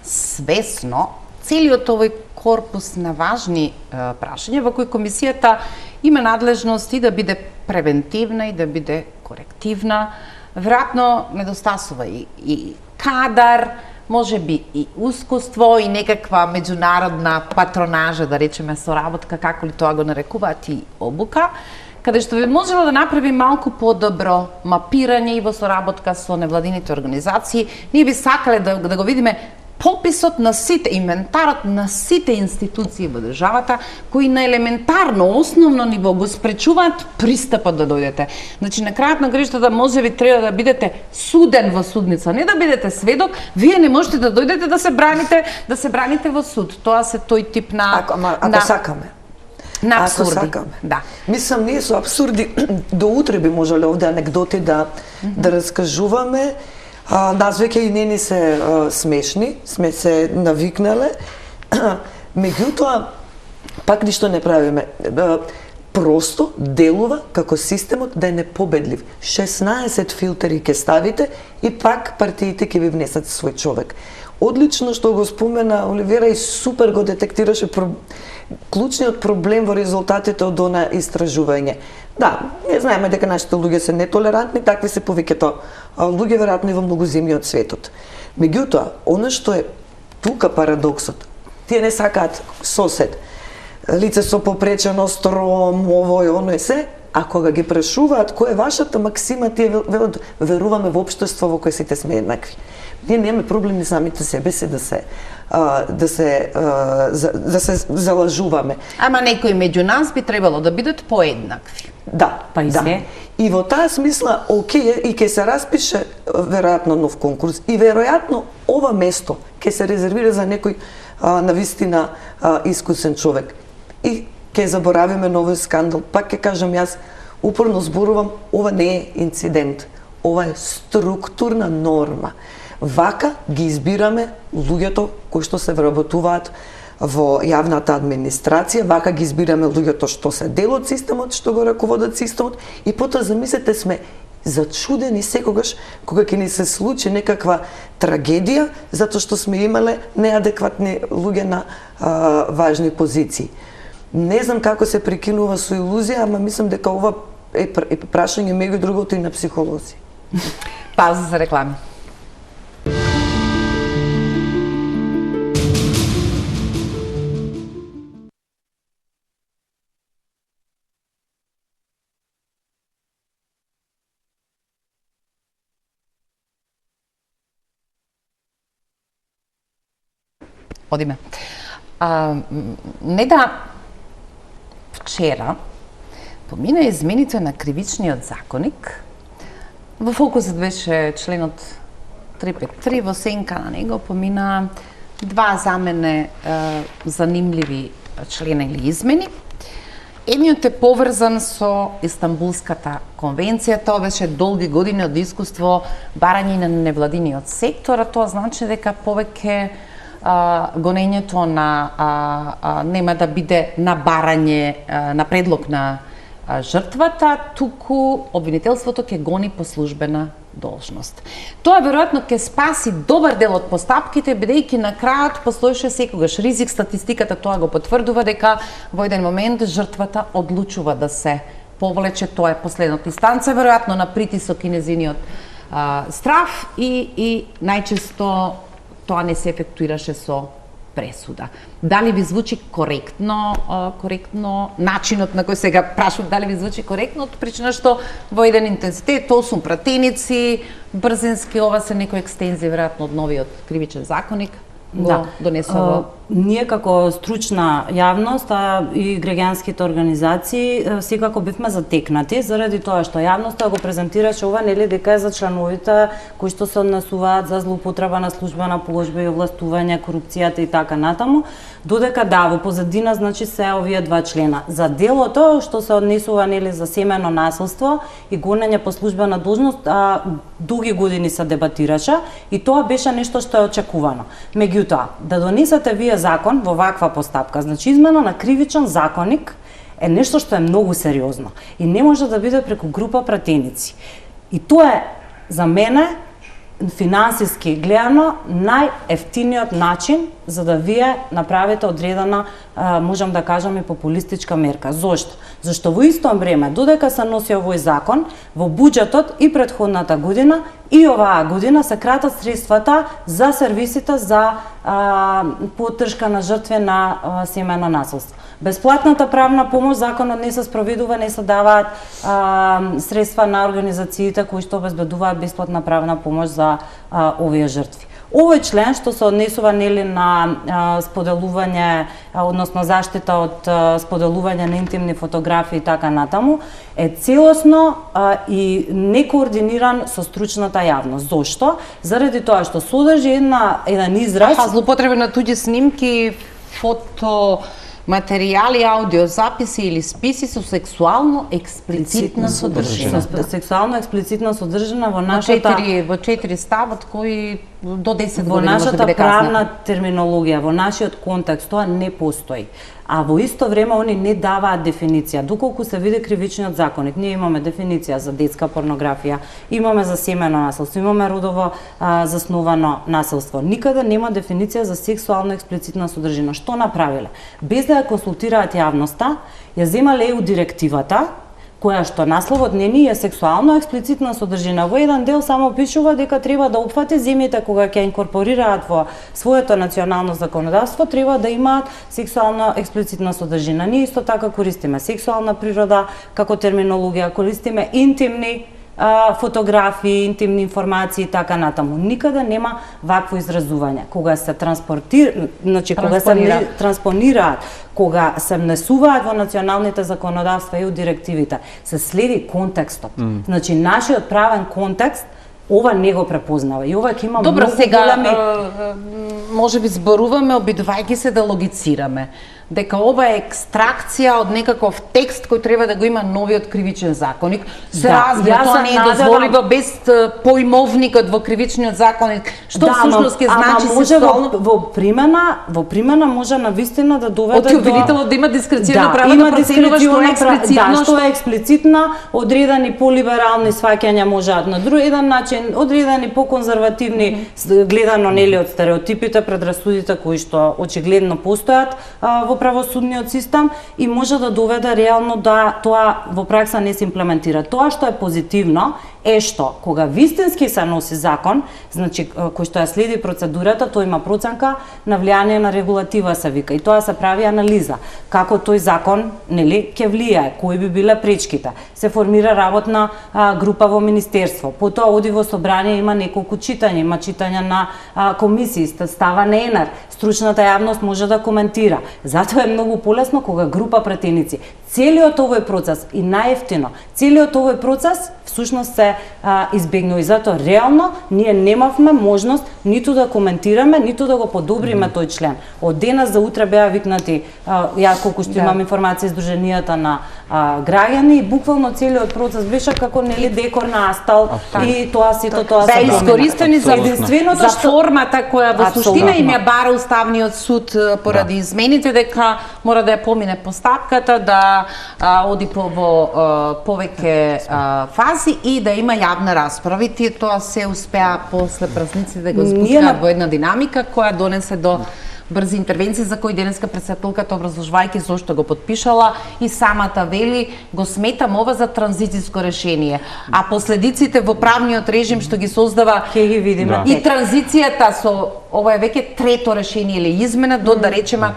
свесно целиот овој корпус на важни прашања во кои комисијата има надлежност и да биде превентивна и да биде корективна, веројатно недостасува и кадар, можеби и искуство и некаква меѓународна патронажа, да речеме соработка, како ли тоа го нарекуваат, и обука, каде што би можело да направи малку подобро мапирање и во соработка со невладините организации. Ние би сакале да го видиме пописот на сите, инвентарот на сите институции во државата кои на елементарно, основно ниво го спречуваат пристапот да дојдете. Значи, на крајот на грижата можеби треба да бидете суден во судница, не да бидете сведок, вие не можете да дојдете да се браните во суд. Тоа се тој тип на... Ако сакаме. На абсурди. Ако сакаме. Да. Мислам, ние со абсурди до утре би можеле овде анекдоти да раскажуваме. Нас веќе и не ни се смешни, сме се навикнале. Меѓутоа, пак ништо не правиме. Просто делува како системот да е непобедлив. 16 филтери ќе ставите и пак партиите ќе ви внесат свој човек. Одлично што го спомена Оливера и супер го детектираше клучниот проблем во резултатите од она истражување. Да, не знаеме дека нашите луѓе се нетолерантни, такви се повеќето луѓе веројатно и во многу земји од светот. Меѓутоа, она што е тука парадоксот, тие не сакаат сосед, лице со попречено стром, овој, оној се, а кога ги прашуваат која е вашата максима, тие велат веруваме во општество во кое сите сме еднакви. Ние немаме проблеми самите себе се да се залажуваме. Ама некои меѓу нас би требало да бидат поеднакви. Да, па и се. И во таа смисла, окей, и ќе се распише веројатно нов конкурс и веројатно ова место ќе се резервира за некој навистина искусен човек. И ќе заборавиме на овој скандал. Пак ќе кажам, јас упорно зборувам, ова не е инцидент, ова е структурна норма. Вака ги избираме луѓето кои што се вработуваат во јавната администрација, вака ги избираме луѓето што се дел од системот, што го раководат системот, и потоа замислете сме зачудени секогаш кога ќе ни се случи некаква трагедија затоа што сме имале неадекватни луѓе на важни позиции. Не знам како се прекинува со илузија, ама мислам дека ова е прашање меѓу другото и на психолози. Пауза за реклами. Одиме. Не да вчера помина измените на кривичниот законник. Во фокусот беше членот 353, во сенка на него помина два за мене занимливи члена или измени. Едниот е поврзан со Истанбулската конвенција. Тоа беше долги години од искуство барање на невладиниот сектор, а тоа значи дека повеќе гонењето на нема да биде на барање на предлог на жртвата, туку обвинителството ќе гони по службена должност. Тоа веројатно ќе спаси добар дел од постапките, бидејќи на крајот постоеше секогаш ризик. Статистиката тоа го потврдува дека во еден момент жртвата одлучува да се повлече, тоа е последната инстанца, веројатно на притисок и незиниот страф и најчесто тоа не се ефектуираше со пресуда. Дали ви звучи коректно начинот на кој сега прашувам, дали ви звучи коректно, од причина што во еден интензитет, тоа сум пратеници, брзински, ова се некои екстензии веројатно од новиот кривичен законник го донесува во... Ние како стручна јавност, и граѓанските организации секако бивме затекнати заради тоа што јавноста го презентираше ова, нели, дека е за членовите кои што се однесуваат за злоупотреба на службена положба и овластување, корупцијата и така натаму, додека во позадина значи се овие два члена. За делото што се однесува, нели, за семено насилство и гонење по службена должност, дуги години се дебатираше и тоа беше нешто што е очекувано. Меѓутоа, да донесете вие закон во ваква постапка, значи измена на кривичен законник е нешто што е многу сериозно и не може да биде преку група пратеници. И тоа е за мене финансиски гледано најефтиниот начин за да вие направите одредена, можам да кажам, и популистичка мерка. Зошто? Зашто во исто време, додека се носи овој закон, во буџетот и претходната година и оваа година се кратат средствата за сервисите за поддршка на жртви на семејно насилство. Бесплатната правна помош, законот не се спроведува, не се даваат средства на организациите кои што обезбедуваат бесплатна правна помош за овие жртви. Овој член што се однесува, нели, на споделување, односно заштита од споделување на интимни фотографии и така натаму, е целосно и некоординиран со стручната јавност. Зошто? Заради тоа што содржи еден израз... Злоупотреба на туѓи снимки, фото, материјали, аудиозаписи или списи со сексуално експлицитна содржина. Сексуално експлицитна содржина во нашата... Во 4 ставот кои до 10 години во нашата може да биде правна терминологија, во нашиот контекст тоа не постои. А во исто време они не даваат дефиниција. Доколку се види кривичниот законник, ние имаме дефиниција за детска порнографија, имаме за семено насилство, имаме родово засновано насилство. Никаде нема дефиниција за сексуално експлицитна содржина. Што направиле? Без да ја консултираат јавноста, ја земале EU директивата, која што насловот нени е сексуално експлицитна содржина. Во еден дел само пишува дека треба да опфати земјите кога ќе инкорпорираат во своето национално законодавство, треба да имаат сексуално експлицитна содржина. Ние исто така користиме сексуална природа како терминологија, користиме интимни фотографии, интимни информации и така натаму. Никаде нема вакво изразување. Кога се кога се транспонираат, кога се внесуваат во националните законодавства и у директивите, се следи контекстот. Значи, нашиот правен контекст ова не го препознава и ова ќе има Добро, многу сега, големи... може би зборуваме обидувајќи се да логицираме. дека ова е екстракција од некаков текст кој треба да го има новиот кривичен законник. Се разбира, тоа не е дозволиво без поимовникот во кривичниот законник. Што всушност ќе значи сексуално? Во примена може навистина да доведе до обвинителот да има дискреционо право да проценува што е експлицитно, што е експлицитна, одредени полиберални сваќања можат на еден начин, одредени поконзервативни гледано нели од стереотипите, предрасудите кои што очигледно постојат во правосудниот систем и може да доведе реално да тоа во пракса не се имплементира. Тоа што е позитивно е што кога вистински се носи закон, значи кој што ја следи процедурата, тој има проценка на влијание на регулатива се вика и тоа се прави анализа како тој закон нели ќе влијае, кои би биле пречките. Се формира работна група во министерство. Потоа оди во собрание, има неколку читања, има читања на комисии, става на ЕНАР, стручната јавност може да коментира. Затоа е многу полесно кога група претеници. Целиот овој процес и најевтино, целиот овој процес всушност се избегнува и затоа реално ние немавме можност ниту да коментираме, ниту да го подобриме тој член. Од денес за утре беа викнати, ја колку што имам информација издруженијата на граѓани и буквално целиот процес беше како нели декор на астал и тоа сето тоа се искористени за единственото за формата која во суштина им ја бара Уставниот суд поради измените дека мора да ја помине постапката, да оди во повеќе фази и да има јавна расправа. И тие тоа се успеа после празниците да го спускаат во една динамика која донесе до брзи интервенции за кои денеска претседателката образложувајќи зошто го подпишала и самата вели го сметам ова за транзитиско решение. А последиците во правниот режим што ги создава ќе ги видиме. И транзицијата со ова е веќе трето решение или измена до да речеме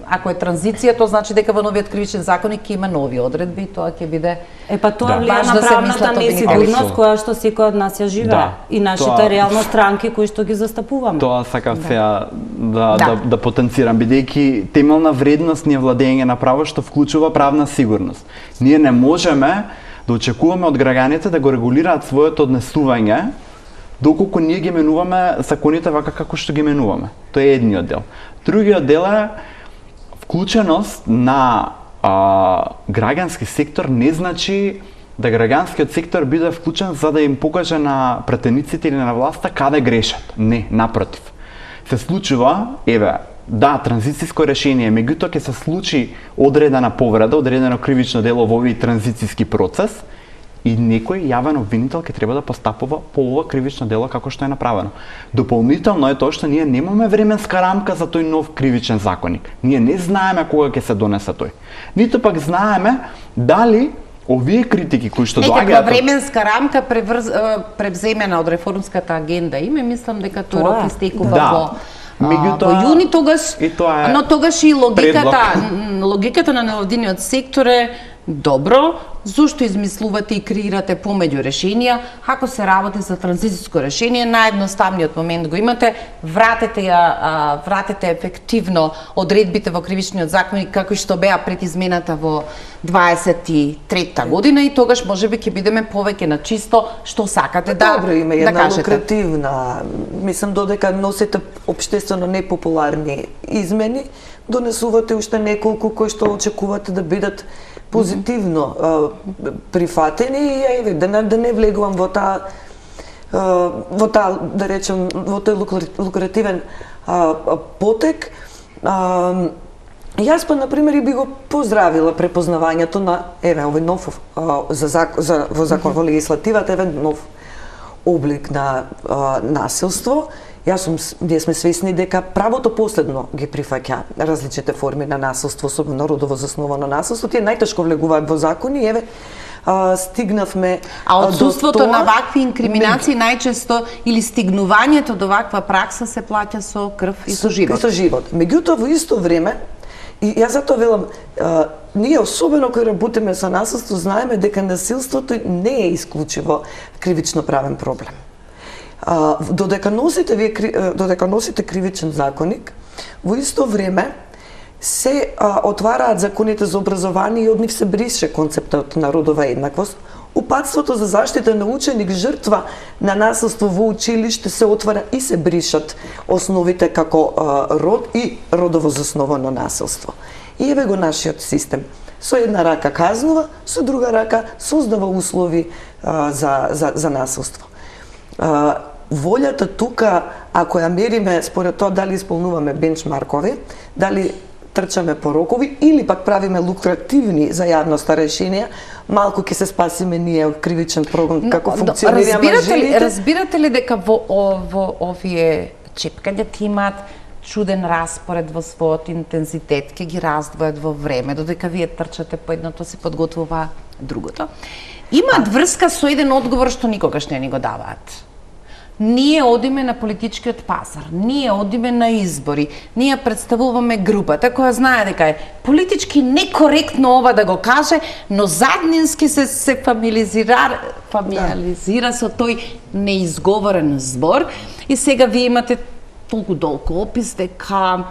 ако е транзиција, тоа значи дека во новиот кривичен законник ќе има нови одредби и тоа ќе биде тоа влијае на правната несигурност која што секој од нас ја живее и нашите реално странки кои што ги застапуваме. Тоа сакав сега да потенцирам, бидејќи темелна вредност ни е владење на право што вклучува правна сигурност. Ние не можеме да очекуваме од граѓаните да го регулираат своето однесување доколку ние ги менуваме законите вака како што ги менуваме. Тоа е едниот дел. Другиот дел е вклученост на граѓански сектор не значи да граѓанскиот сектор биде вклучен за да им покаже на претениците или на власта каде грешат. Не, напротив. Се случува, да, транзициско решение, меѓутоа ќе се случи одредена повреда, одредено кривично дело во овој транзициски процес и некој јавен обвинител ќе треба да постапува по ова кривично дело како што е направено. Дополнително е тоа што ние немаме временска рамка за тој нов кривичен законник. Ние не знаеме кога ќе се донесе тој. Ниту пак знаеме дали овие критики кои што доаѓаат... Некаква временска рамка превземена од реформската агенда има, мислам дека тој рок истекува во јуни тогаш, но тогаш и логиката на невладиниот сектор е добро, зошто измислувате и креирате помеѓу решенија, ако се работи за транзитиско решение, наједноставниот момент го имате, вратете ефективно одредбите во кривичниот законник како што беа пред измената во 23-та година и тогаш можеби ќе бидеме повеќе на чисто што сакате да добро, има една лукративна, мислам додека носите општествено непопуларни измени, донесувате уште неколку кои што очекувате да бидат позитивно прифатени и да не влегувам во таа да речем во тој лукративен потек. Јас па на пример би го поздравила препознавањето на овој нов во закон во легислативата нов облик на насилство. Ние сме свесни дека правото последно ги прифаќа различните форми на насилство, особено родово засновано насилство. Тие најтешко влегуваат во закони и стигнавме отсуството на вакви инкриминации најчесто или стигнувањето до ваква пракса се плаќа со крв и со живот. Со живот. Меѓутоа во исто време и јас затоа велам, ние особено кои работиме со насилство знаеме дека насилството не е исклучиво кривично правен проблем. Додека носите кривичен законник, во исто време се отвараат законите за образование и од нив се брише концептот на родова еднаквост. Упатството за заштита на ученик жртва на насилство во училиште се отвара и се бришат основите како род и родово засновано насилство. И еве го нашиот систем. Со една рака казнува, со друга рака создава услови за насилство. Волјата тука, ако ја мериме според тоа дали исполнуваме бенчмаркови, дали трчаме по рокови или пак правиме лукративни за јавноста решенија, малку ќе се спасиме ние од кривичен прогон како функционира мажелите. Разбирате ли дека во овие чепкања имаат чуден распоред во својот интензитет, ќе ги раздвојат во време, додека вие трчате по едното, се подготвува другото. Имаат врска со еден одговор што никогаш не ни го даваат. Ние одиме на политичкиот пазар, ние одиме на избори, ние представуваме групата која знае дека е политички некоректно ова да го каже, но заднински се фамилизира со тој неизговорен збор и сега вие имате толку долго опис дека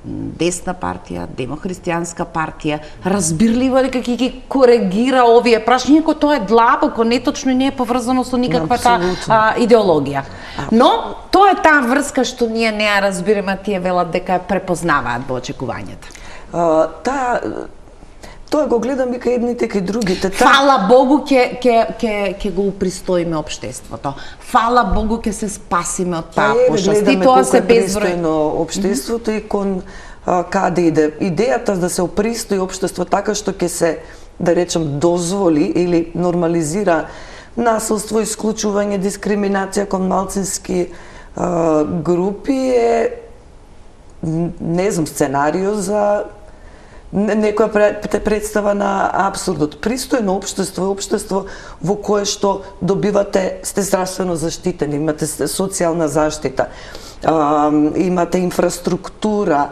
десна партија, демохристијанска партија, разбирливо дека ќе ги коригира овие прашања, иако тоа е длабоко, неточно и не е поврзано со никаквата идеологија. Но тоа е таа врска што ние не ја разбираме, тие велат дека ја препознаваат во очекувањата. Тоа го гледам и кај едните, кај другите. Фала Богу ќе го упристоиме општеството. Фала Богу ќе се спасиме од таа пошаст. И тоа се безброј општеството и кон каде иде. Идејата да се опристои општество така што ќе се, да речем, дозволи или нормализира насилство, исклучување, дискриминација кон малцински групи е, не знам, сценарио за некоја представа на абсурдот. Пристојно општество е општество во кое што добивате, сте здравствено заштитени, имате социјална заштита, имате инфраструктура,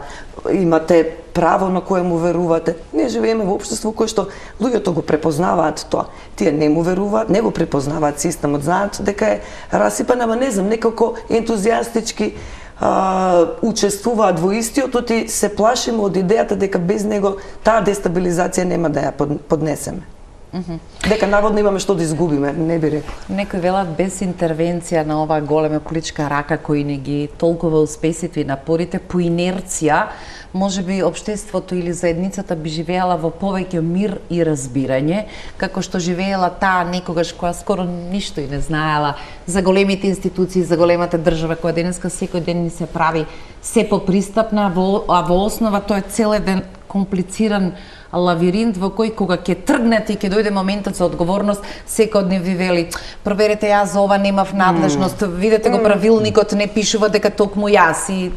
имате право на кое му верувате. Ние живееме во општество кое што луѓето го препознаваат тоа. Тие не му веруваат, не го препознаваат системот, знаат дека е расипан, ама не знам, некако ентузијастички учествуваат во истиот и се плашиме од идејата дека без него таа дестабилизација нема да ја поднесеме. Дека наводно имаме што да изгубиме, не би рекла. Некои велат без интервенција на оваа голема политичка рака кои не ги толкова успесите и напорите, по инерција, можеби општеството или заедницата би живеела во повеќе мир и разбирање, како што живеела таа некогаш која скоро ништо и не знаела за големите институции, за големата држава која денеска секој ден ни се прави се попристапна, а во основа тоа е цел еден комплициран лавиринт во кој кога ќе тргнете и ќе дојде моментот за одговорност, секој од нив ви вели: проверете, јас за ова немав надлежност, видете го правилникот, не пишува дека токму јас, и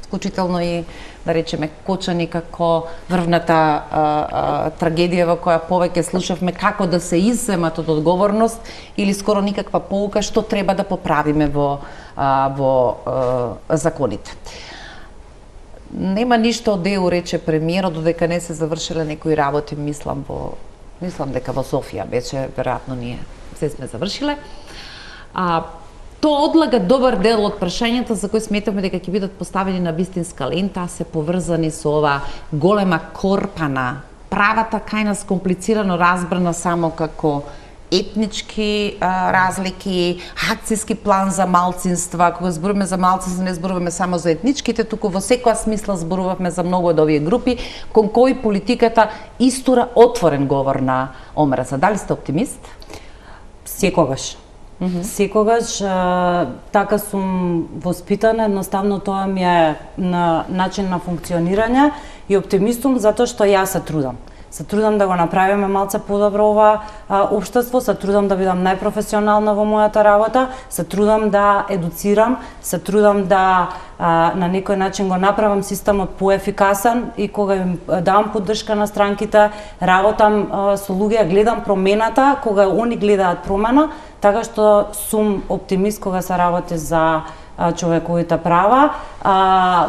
вклучително и, да речеме, Кочани како врвната трагедија во која повеќе слушавме како да се изземат од одговорност или скоро никаква поука што треба да поправиме во законите. Нема ништо од ЕУ, рече премиерот, додека не се завршиле некои работи, мислам дека во Софија беше, веројатно ние се сме завршиле. Тоа одлага добар дел од прашањата за кои сметаме дека ќе бидат поставени на вистинска лента, се поврзани со ова голема корпа на правата кај нас, комплицирано разбрана само како етнички разлики, акцијски план за малцинства. Кога зборуваме за малцинства, не зборуваме само за етничките, туку во секоја смисла зборувавме за многу од овие групи, кон кои политиката истура отворен говор на омраза. Дали сте оптимист? Секогаш. Секогаш така сум воспитана, едноставно тоа ми е на начин на функционирање и оптимистум затоа што јас се трудам. Се трудам да го направиме малце подобро ова општество, се трудам да бидам најпрофесионална во мојата работа, се трудам да едуцирам, се трудам да на некој начин го направам системот поефикасен и кога им давам поддршка на странките, работам со луѓе, гледам промената, кога они гледаат промена, така што сум оптимист кога се работи за човековите права.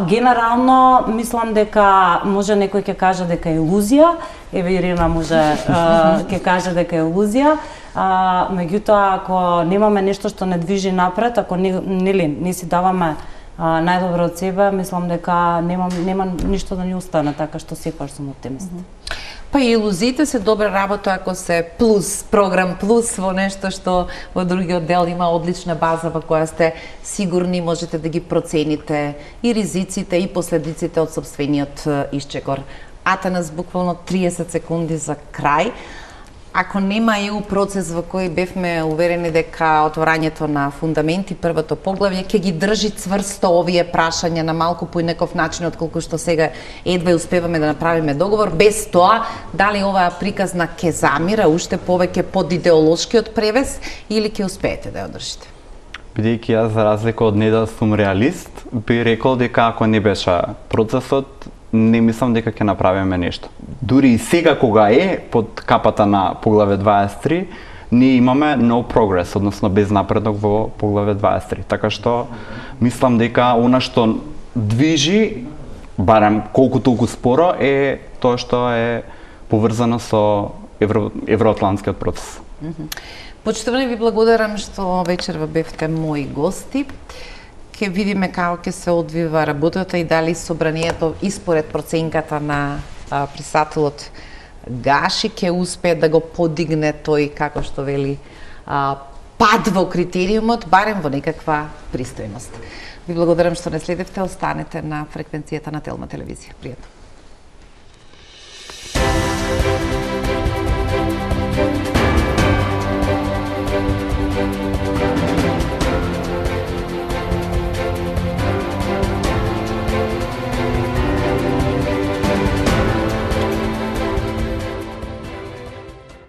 Генерално мислам дека може некој ќе каже дека е илузија, еве Ирина може ќе каже дека е илузија, меѓутоа ако немаме нешто што не движи напред, ако не си даваме најдобро од себе, мислам дека нема ништо да ни остане, така што секогаш сум оптимист. Па и илузиите се добра работа ако се плюс, програм плюс во нешто што во другиот дел има одлична база во која сте сигурни, можете да ги процените и ризиците и последиците од сопствениот исчекор. Атанас, буквално 30 секунди за крај. Ако нема ЕУ процес во кој бевме уверени дека отворањето на фундаменти, првото поглавје, ќе ги држи цврсто овие прашања на малку поинаков начин отколку што сега едва успеваме да направиме договор, без тоа дали оваа приказна ќе замира уште повеќе под идеолошкиот превес или ќе успеете да ја одржите? Бидејќи јас за разлика од неда сум реалист, би рекол дека ако не беше процесот, не мислам дека ќе направиме нешто. Дури и сега кога е под капата на поглаве 23, ние имаме no progress, односно без напредок во поглаве 23. Така што мислам дека она што движи, барем колку толку споро, е тоа што е поврзано со евроатлантскиот процес. Почитувани, ви благодарам што вечерва бевте мои гости. Ќе видиме како ќе се одвива работата и дали собранието испоред проценката на председателот Гаши ќе успее да го подигне тој, како што вели, пад во критериумот, барем во некаква пристојност. Ви благодарам што не следевте, останете на фреквенцијата на Телма телевизија. Пријатно.